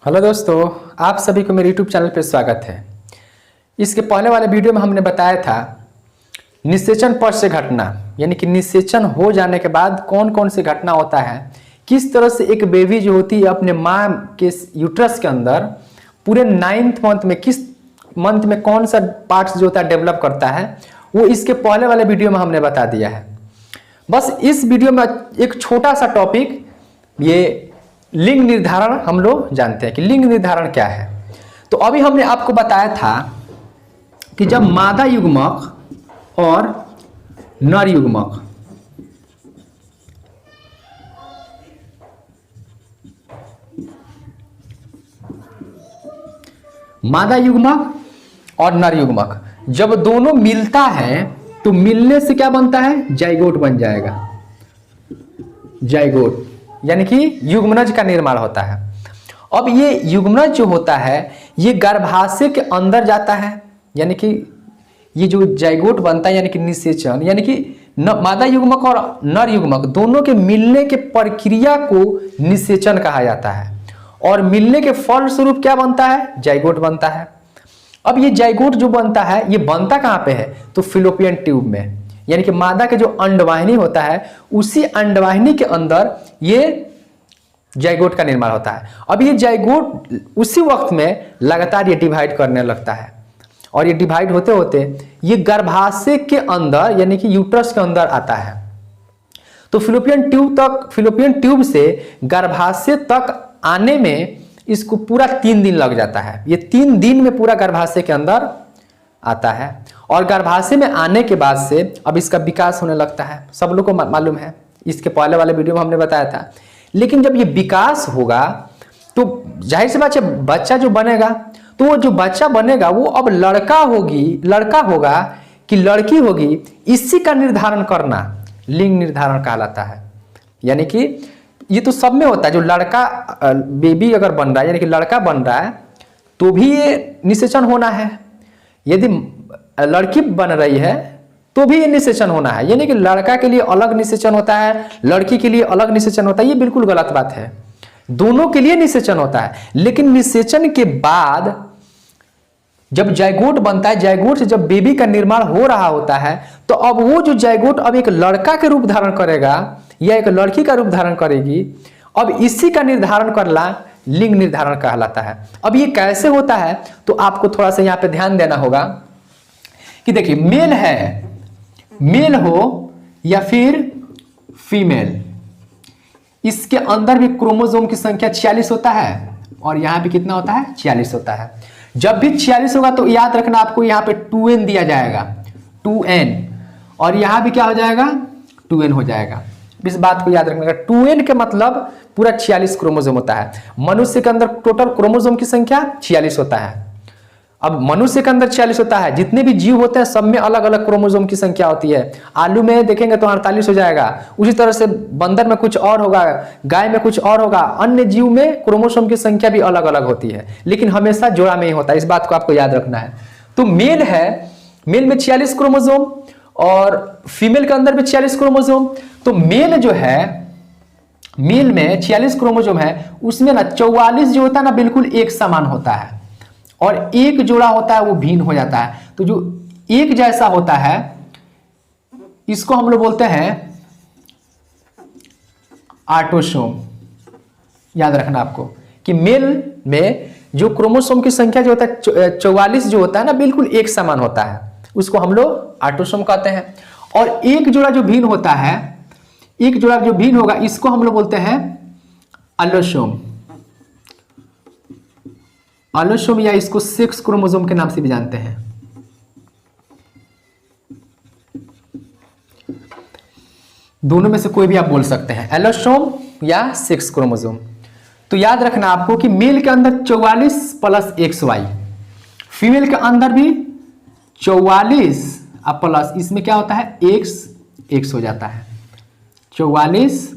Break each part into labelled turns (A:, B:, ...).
A: Hello दोस्तों, आप सभी को मेरे यूट्यूब चैनल पर स्वागत है। इसके पहले वाले वीडियो में हमने बताया था निषेचन पश्च से घटना, यानी कि निषेचन हो जाने के बाद कौन कौन सी घटना होता है, किस तरह से एक बेबी जो होती है अपने माँ के यूट्रस के अंदर पूरे 9th मंथ में किस मंथ में कौन सा पार्ट्स जो होता है डेवलप करता है, वो इसके पहले वाले वीडियो में हमने बता दिया है। बस इस वीडियो में एक छोटा सा टॉपिक, ये लिंग निर्धारण हम लोग जानते हैं कि लिंग निर्धारण क्या है। तो अभी हमने आपको बताया था कि जब मादा युग्मक और नर युग्मक मादा युग्मक और नर युग्मक जब दोनों मिलता है तो मिलने से क्या बनता है, जाइगोट बन जाएगा। जाइगोट यानी कि युग्मनज का निर्माण होता है। अब ये युग्मनज जो होता है ये गर्भाशय के अंदर जाता है, यानी कि ये जो जाइगोट बनता है यानी कि निषेचन, यानी कि मादा युग्मक और नर युग्मक दोनों के मिलने के प्रक्रिया को निषेचन कहा जाता है और मिलने के फलस्वरूप क्या बनता है, जाइगोट बनता है। अब ये जाइगोट जो बनता है ये बनता कहाँ पे है, तो फिलोपियन ट्यूब में, यानी कि मादा के जो अंडवाहिनी होता है उसी अंडवाहिनी के अंदर ये जाइगोट का निर्माण होता है। अब ये जाइगोट उसी वक्त में लगातार ये डिवाइड करने लगता है और ये डिवाइड होते होते ये गर्भाशय के अंदर यानी कि यूट्रस के अंदर आता है। तो फिलोपियन ट्यूब से गर्भाशय तक आने में इसको पूरा 3 दिन लग जाता है। ये 3 दिन में पूरा गर्भाशय के अंदर आता है और गर्भाशय में आने के बाद से अब इसका विकास होने लगता है। सब लोग को मालूम है, इसके पहले वाले वीडियो में हमने बताया था। लेकिन जब ये विकास होगा तो जाहिर सी बात है बच्चा जो बनेगा, तो वो जो बच्चा बनेगा वो अब लड़का होगा कि लड़की होगी, इसी का निर्धारण करना लिंग निर्धारण कहलाता है। यानी कि ये तो सब में होता है, जो लड़का बेबी अगर बन रहा है यानी कि लड़का बन रहा है तो भी ये निषेचन होना है, यदि लड़की बन रही है तो भी ये निषेचन होना है। यानी कि लड़का के लिए अलग निषेचन होता है, लड़की के लिए अलग निषेचन होता है। ये बिल्कुल गलत बात है, दोनों के लिए निषेचन होता है। लेकिन निषेचन के बाद जब जाइगोट बनता है, जाइगोट से जब बेबी का निर्माण हो रहा होता है, तो अब वो जो जाइगोट अब एक लड़का के रूप धारण करेगा या एक लड़की का रूप धारण करेगी, अब इसी का निर्धारण करना लिंग निर्धारण कहलाता है। अब ये कैसे होता है, तो आपको थोड़ा सा यहाँ पे ध्यान देना होगा कि देखिए मेल हो या फिर फीमेल, इसके अंदर भी क्रोमोसोम की संख्या 46 होता है और यहाँ भी कितना होता है, 46 होता है। जब भी 46 होगा तो याद रखना आपको यहाँ पे 2n दिया जाएगा, 2n, और यहाँ भी क्या हो जाएगा, 2n हो जाएगा। इस बात को याद रखना, 2n के मतलब पूरा 46 क्रोमोसोम होता है। मनुष्य के अंदर टोटल क्रोमोसोम की संख्या 46 होता है। अब मनुष्य के अंदर 46 होता है, जितने भी जीव होते हैं सब में अलग अलग क्रोमोसोम की संख्या होती है। आलू में देखेंगे तो 48 हो जाएगा, उसी तरह से बंदर में कुछ और होगा, गाय में कुछ और होगा, अन्य जीव में क्रोमोसोम की संख्या भी अलग अलग होती है, लेकिन हमेशा जोड़ा में ही होता है। इस बात को आपको याद रखना है। तो मेल है, मेल में 46 क्रोमोसोम और फीमेल के अंदर भी 46 क्रोमोसोम। तो मेल जो है, मेल में 46 क्रोमोसोम है, उसमें ना 44 जो होता है ना बिल्कुल एक समान होता है और एक जोड़ा होता है वो भिन्न हो जाता है। तो जो एक जैसा होता है इसको हम लोग बोलते हैं ऑटोसोम। याद रखना आपको कि मेल में जो क्रोमोसोम की संख्या जो होता है 44 जो होता है ना बिल्कुल एक समान होता है, उसको हम लोग ऑटोसोम कहते हैं। और एक जोड़ा जो भिन्न होता है, एक जोड़ा जो भिन्न होगा इसको हम लोग बोलते हैं अलोसोम। अलोसोम या इसको सेक्स क्रोमोसोम के नाम से भी जानते हैं। दोनों में से कोई भी आप बोल सकते हैं, एलोसोम या सेक्स क्रोमोसोम। तो याद रखना आपको कि मेल के अंदर 44 प्लस XY, फीमेल के अंदर भी 44 प्लस इसमें क्या होता है, X हो जाता है, 44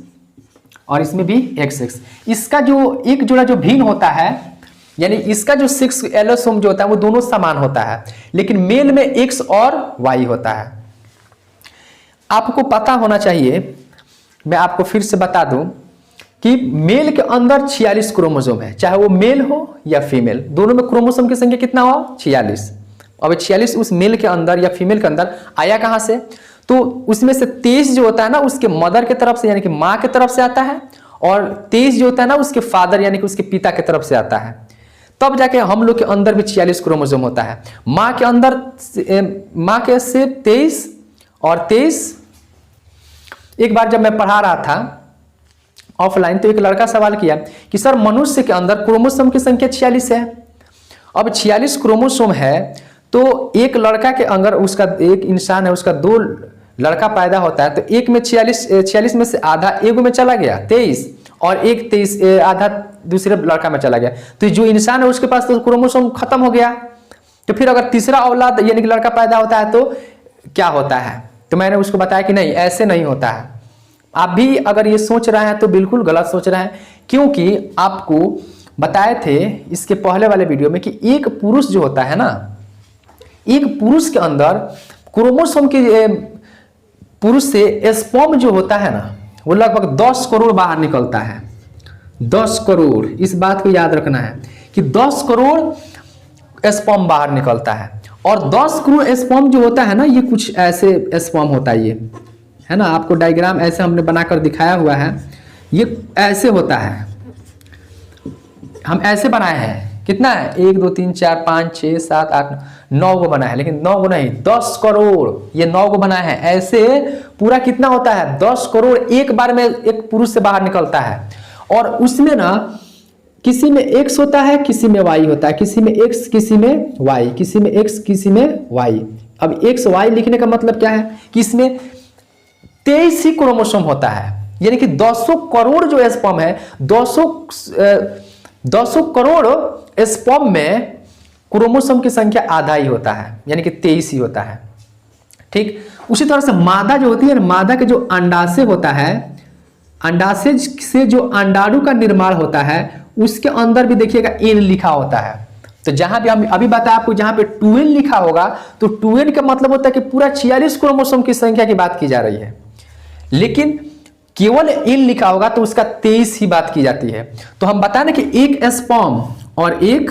A: और इसमें भी XX। इसका जो एक जोड़ा जो भिन्न होता है, यानी इसका जो 6 एलोसोम जो होता है वो दोनों समान होता है, लेकिन मेल में X और Y होता है। आपको पता होना चाहिए, मैं आपको फिर से बता दूं कि मेल के अंदर 46 क्रोमोसोम है, चाहे वो मेल हो या फीमेल, दोनों में क्रोमोसोम की संख्या कितना हुआ 46। अब 46 उस मेल के अंदर या फीमेल के अंदर आया कहाँ से, तो उसमें से 23 जो होता है ना उसके मदर के तरफ से यानी कि माँ के तरफ से आता है, और 23 जो होता है ना उसके फादर यानी कि उसके पिता के तरफ से आता है। तब जाके हम लोग के अंदर भी 46 क्रोमोसोम होता है। माँ के अंदर माँ के से 23 और 23। एक बार जब मैं पढ़ा रहा था ऑफलाइन तो एक लड़का सवाल किया कि सर मनुष्य के अंदर क्रोमोसोम की संख्या 46 है। अब 46 क्रोमोसोम है तो एक लड़का के अंदर उसका एक इंसान है उसका 2 लड़का पैदा होता है, तो एक में 46 में से आधा एक में चला गया 23 और एक 23 आधा दूसरे लड़का में चला गया, तो जो इंसान है उसके पास तो क्रोमोसोम खत्म हो गया। तो फिर अगर तीसरा औलाद यानी कि लड़का पैदा होता है तो क्या होता है, तो मैंने उसको बताया कि नहीं ऐसे नहीं होता है। आप भी अगर ये सोच रहे हैं तो बिल्कुल गलत सोच रहे हैं, क्योंकि आपको बताए थे इसके पहले वाले वीडियो में कि एक पुरुष जो होता है ना, एक पुरुष के अंदर क्रोमोसोम के पुरुष से स्पर्म जो होता है ना वो लगभग 10 करोड़ बाहर निकलता है। 10 करोड़, इस बात को याद रखना है कि 10 करोड़ स्पर्म बाहर निकलता है। और 10 करोड़ स्पर्म जो होता है ना ये कुछ ऐसे स्पर्म होता है, ये है ना, आपको डायग्राम ऐसे हमने बनाकर दिखाया हुआ है, ये ऐसे होता है, हम ऐसे बनाए हैं। कितना है 1 2 3 4 5 6 7 8 9 को बना है, लेकिन 9 को नहीं 10 करोड़, ये 9 को बनाए हैं। ऐसे पूरा कितना होता है 10 करोड़ एक बार में एक पुरुष से बाहर निकलता है। और उसमें ना किसी में एक्स होता है, किसी में वाई होता है, किसी में एक्स किसी में वाई, किसी में एक्स किसी में वाई। अब एक्स वाई लिखने का मतलब क्या है कि इसमें 23 ही क्रोमोसोम होता है, यानी कि 200 करोड़ जो स्पर्म है 200 करोड़ स्पर्म में क्रोमोसोम की संख्या आधा ही होता है, यानी कि 23 ही होता है। ठीक उसी तरह से मादा जो होती है, मादा के जो अंडाशय होता है, अंडाशय से जो अंडाणु का निर्माण होता है उसके अंदर भी देखिएगा एन लिखा होता है। तो जहां भी हम अभी बताया आपको, जहां पे 2n लिखा होगा तो 2n का मतलब होता है कि पूरा 46 क्रोमोसोम की संख्या की बात की जा रही है, लेकिन केवल n लिखा होगा तो उसका 23 ही बात की जाती है। तो हम बताए ना कि एक स्पर्म और एक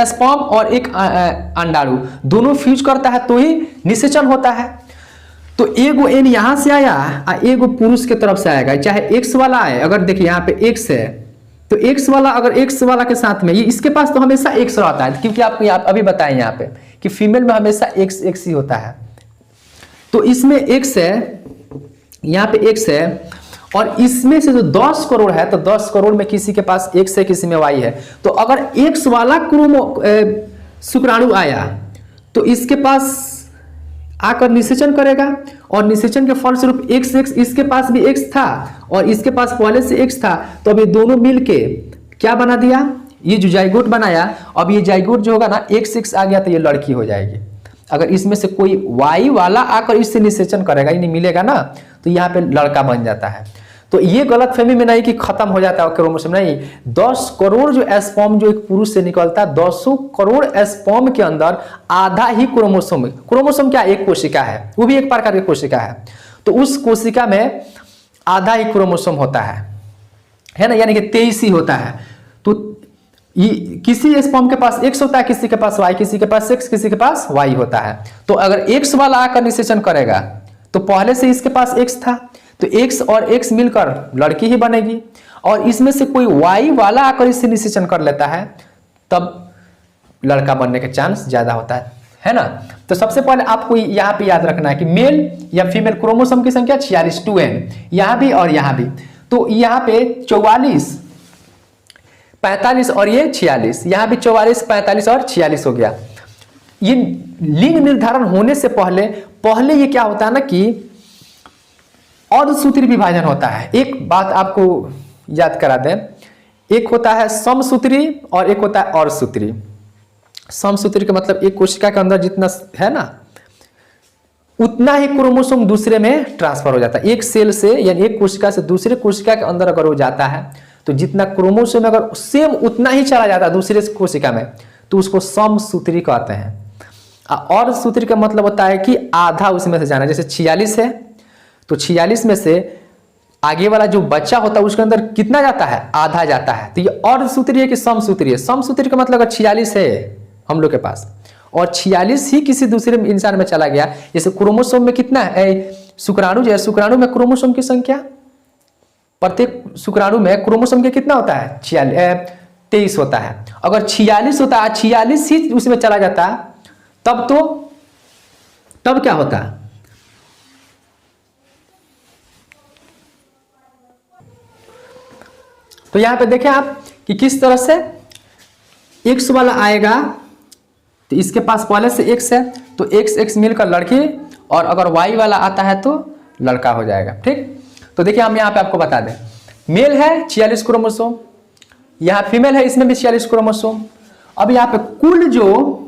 A: स्पर्म और एक अंडाणु दोनों फ्यूज करता है तो ही निषेचन होता है। तो एगो n यहां से आया और एगो पुरुष के तरफ से आएगा, चाहे x वाला आए। अगर देखिए यहाँ पे x है तो x वाला अगर x वाला के साथ में ये इसके पास तो हमेशा x रहता है, क्योंकि आपको अभी बताएं यहाँ पे कि फीमेल में हमेशा x ही होता है। तो इसमें x है, यहाँ पे x है, और इसमें से जो 10 करोड़ है तो 10 करोड़ में किसी के पास x है किसी में y है। तो अगर x वाला शुक्राणु आया तो इसके पास आकर निषेचन करेगा, और निषेचन के फलस्वरूप x इसके पास भी x था और इसके पास पहले से x था, तो अब ये दोनों मिलके क्या बना दिया, ये जो जाइगोट बनाया। अब ये जाइगोट जो होगा ना x आ गया तो ये लड़की हो जाएगी। अगर इसमें से कोई y वाला आकर इससे निषेचन करेगा, ये नहीं मिलेगा ना, तो यहाँ पे लड़का बन जाता है। तो ये गलतफहमी में नहीं कि खत्म हो जाता है क्रोमोसोम, नहीं। 10 करोड़ जो स्पर्म जो एक पुरुष से निकलता है, 200 करोड़ स्पर्म के अंदर आधा ही क्रोमोसोम। क्रोमोसोम क्या एक कोशिका है, वो भी एक प्रकार की कोशिका है, तो उस कोशिका में आधा ही क्रोमोसोम होता है ना, यानी कि 23 ही होता है। तो किसी स्पर्म के पास x होता है, किसी के पास y, किसी के पास x, किसी के पास y होता है। तो अगर x वाला आकर निषेचन करेगा तो पहले से इसके पास x था तो x और x मिलकर लड़की ही बनेगी, और इसमें से कोई y वाला आकर इससे निषेचन कर लेता है तब लड़का बनने के चांस ज्यादा होता है ना। तो सबसे पहले आपको यहाँ पे याद रखना है कि मेल या फीमेल क्रोमोसोम की संख्या 46 2n, यहाँ भी और यहाँ भी। तो यहाँ पे 44 45 और ये 46, यहाँ भी 44 45 और 46 हो गया। ये लिंग निर्धारण होने से पहले ये क्या होता है ना कि अर्धसूत्री विभाजन होता है। एक बात आपको याद करा दें, एक होता है समसूत्री और एक होता है अर्धसूत्री। समसूत्री का मतलब एक कोशिका के अंदर जितना है ना उतना ही क्रोमोसोम दूसरे में ट्रांसफर हो जाता है। एक सेल से यानी एक कोशिका से दूसरे कोशिका के अंदर अगर हो जाता है तो जितना क्रोमोसोम अगर सेम उतना ही चला जाता है दूसरे कोशिका में तो उसको समसूत्री कहते हैं। अर्धसूत्री का मतलब होता है कि आधा उसमें से जाना। जैसे 46 है तो 46 में से आगे वाला जो बच्चा होता है उसके अंदर कितना जाता है, आधा जाता है। तो ये अर्धसूत्री है कि समसूत्री है? समसूत्री का मतलब अगर 46 है हम लोग के पास और 46 ही किसी दूसरे इंसान में चला गया, जैसे क्रोमोसोम में कितना है, शुक्राणु जो है, शुक्राणु में क्रोमोसोम की संख्या, प्रत्येक शुक्राणु में क्रोमोसोम के कितना होता है, 23 होता है। अगर 46 होता है, 46 ही उसमें चला जाता तब क्या होता है, तो यहां पे देखें आप कि किस तरह से x वाला आएगा, तो इसके पास पहले से x है तो x मिलकर लड़की, और अगर y वाला आता है तो लड़का हो जाएगा। ठीक, तो देखिए हम यहाँ पे आपको बता दें, मेल है 46 क्रोमोसोम, यहाँ फीमेल है इसमें भी 46 क्रोमोसोम। अब यहाँ पे कुल जो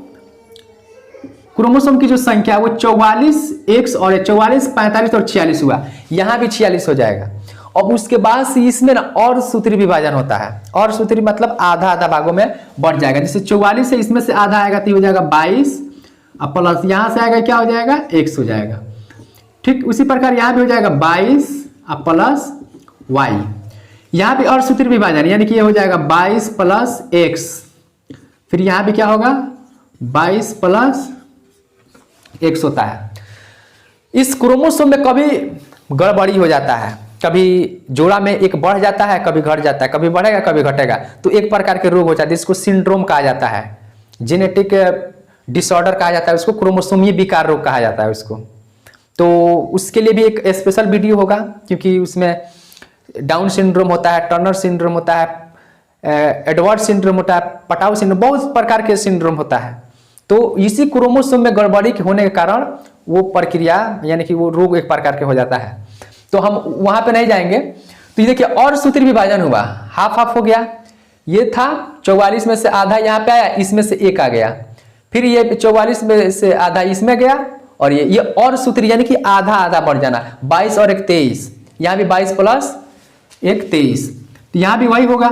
A: क्रोमोसोम की जो संख्या है वो 44 और 44, 45 और 46 हुआ, यहाँ भी 46 हो जाएगा। अब उसके बाद से इसमें ना और सूत्री विभाजन होता है, और सूत्री मतलब आधा आधा भागों में बढ़ जाएगा। जैसे 44 है, इसमें से आधा आएगा तो हो जाएगा 22, अब प्लस यहाँ से आएगा क्या हो जाएगा, x हो जाएगा। ठीक, उसी प्रकार यहाँ भी हो जाएगा 22 अब प्लस y, यहाँ भी और सूत्री विभाजन, यानी कि ये हो जाएगा 22 प्लस x, फिर यहाँ भी क्या होगा 22 प्लस x होता है। इस क्रोमोसोम में कभी गड़बड़ी हो जाता है, कभी जोड़ा में एक बढ़ जाता है, कभी घट जाता है, कभी बढ़ेगा कभी घटेगा, तो एक प्रकार के रोग हो जाते हैं, इसको सिंड्रोम कहा जाता है, जेनेटिक डिसऑर्डर कहा जाता है उसको, क्रोमोसोमीय विकार रोग कहा जाता है उसको। तो उसके लिए भी एक स्पेशल वीडियो होगा, क्योंकि उसमें डाउन सिंड्रोम होता है, टर्नर सिंड्रोम होता है, एडवर्ड सिंड्रोम होता है, पटाउ सिंड्रोम, बहुत प्रकार के सिंड्रोम होता है। तो इसी क्रोमोसोम में गड़बड़ी होने के कारण वो प्रक्रिया यानी कि वो रोग एक प्रकार के हो जाता है, तो हम वहां पे नहीं जाएंगे। तो ये देखिए और सूत्री विभाजन हुआ, हाफ हाफ हो गया, ये था 44 में से आधा यहाँ पे आया, इसमें से एक आ गया, फिर ये 44 में से आधा इसमें गया, और ये और सूत्री यानी कि आधा आधा बढ़ जाना, 22 और 1 23, यहाँ भी 22 प्लस 1 23, तो यहाँ भी वही होगा।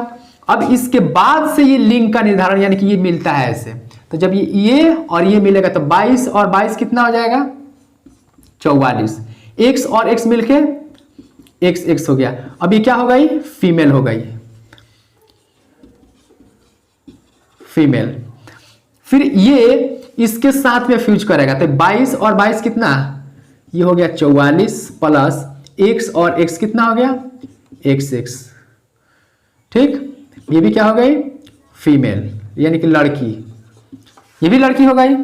A: अब इसके बाद से ये लिंग का निर्धारण यानी कि ये मिलता है ऐसे, तो जब ये और ये मिलेगा तो 22 और 22 कितना हो जाएगा 44, x और x मिलके x हो गया। अब ये क्या हो गई, फीमेल हो गई, फीमेल। फिर ये इसके साथ में फ्यूज करेगा तो 22 और 22 कितना, ये हो गया 44 प्लस x और x कितना हो गया x। ठीक, ये भी क्या हो गई, फीमेल यानी कि लड़की, ये भी लड़की हो गई।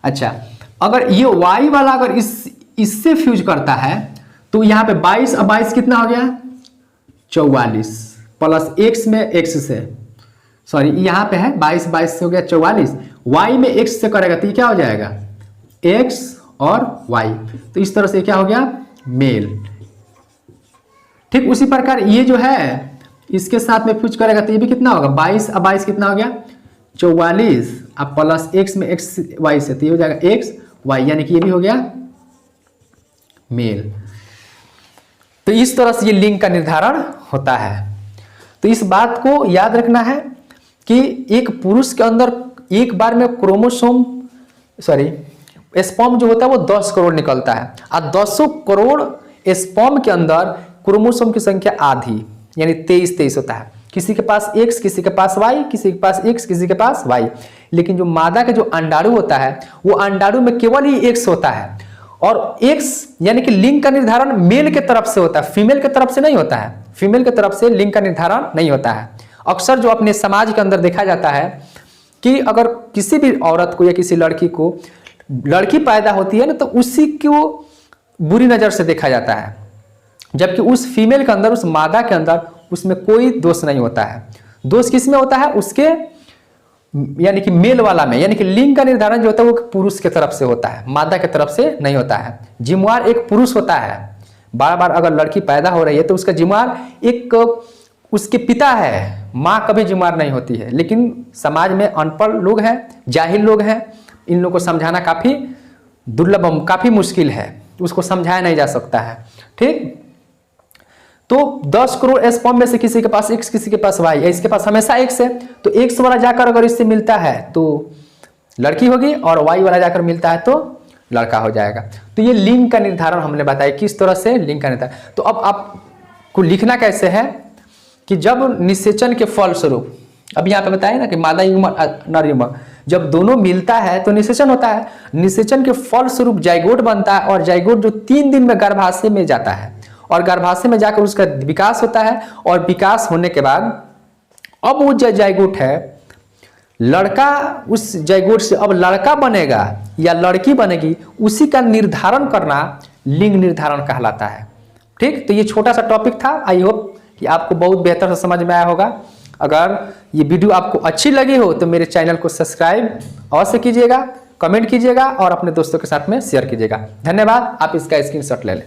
A: अच्छा, अगर ये y वाला अगर इससे फ्यूज करता है तो यहाँ पे 22 और 22 कितना हो गया 44 प्लस x में x से, सॉरी यहाँ पे है 22 से हो गया 44, y में x से करेगा तो ये क्या हो जाएगा x और y, तो इस तरह से क्या हो गया मेल। ठीक, उसी प्रकार ये जो है इसके साथ में फ्यूज करेगा तो ये भी कितना होगा 22 और 22 कितना हो गया 44 अब प्लस x में x y से, तो ये हो जाएगा x y, यानी कि ये भी हो गया मेल। तो इस तरह से ये लिंग का निर्धारण होता है। तो इस बात को याद रखना है कि एक पुरुष के अंदर एक बार में क्रोमोसोम स्पर्म जो होता है वो 10 करोड़ निकलता है, और 10 करोड़ स्पर्म के अंदर क्रोमोसोम की संख्या आधी यानी 23 होता है। किसी के पास x, किसी के पास y, किसी के पास x, किसी के पास y, लेकिन जो मादा का जो अंडाणु होता है वो अंडाणु में केवल ही x होता है, और x यानी कि लिंग का निर्धारण मेल के तरफ से होता है, फीमेल के तरफ से नहीं होता है। फीमेल के तरफ से लिंग का निर्धारण नहीं होता है। अक्सर जो अपने समाज के अंदर देखा जाता है कि अगर किसी भी औरत को या किसी लड़की को लड़की पैदा होती है ना, तो उसी को बुरी नजर से देखा जाता है, जबकि उस फीमेल के अंदर, उस मादा के अंदर उसमें कोई दोष नहीं होता है। दोष किसमें होता है, उसके यानी कि मेल वाला में, यानी कि लिंग का निर्धारण जो होता है वो पुरुष के तरफ से होता है, मादा के तरफ से नहीं होता है। जिम्मेवार एक पुरुष होता है। बार बार अगर लड़की पैदा हो रही है तो उसका जिम्मेवार एक उसके पिता है, माँ कभी जिम्मेवार नहीं होती है। लेकिन समाज में अनपढ़ लोग हैं, जाहिल लोग हैं, इन लोगों को समझाना काफी दुर्लभ, काफी मुश्किल है, उसको समझाया नहीं जा सकता है। ठीक, तो 10 करोड़ स्पर्म में से किसी के पास x, किसी के पास y, इसके पास हमेशा x है, तो x वाला जाकर अगर इससे मिलता है तो लड़की होगी, और y वाला जाकर मिलता है तो लड़का हो जाएगा। तो ये लिंग का निर्धारण हमने बताया किस तरह से लिंग का निर्धारण। तो अब आपको लिखना कैसे है कि जब निषेचन के फल स्वरूप, अब यहाँ पे बताया ना कि मादा युग्मक नर युग्मक जब दोनों मिलता है तो निषेचन होता है। निषेचन के फल स्वरूप जाइगोट बनता है और जाइगोट जो 3 दिन में गर्भाशय में जाता है और गर्भाशय में जाकर उसका विकास होता है और विकास होने के बाद अब वो जो जाइगोट है लड़का, उस जाइगोट से अब लड़का बनेगा या लड़की बनेगी, उसी का निर्धारण करना लिंग निर्धारण कहलाता है। ठीक, तो ये छोटा सा टॉपिक था। आई होप कि आपको बहुत बेहतर से समझ में आया होगा। अगर ये वीडियो आपको अच्छी लगी हो तो मेरे चैनल को सब्सक्राइब अवश्य कीजिएगा, कमेंट कीजिएगा और अपने दोस्तों के साथ में शेयर कीजिएगा। धन्यवाद। आप इसका स्क्रीनशॉट ले लें।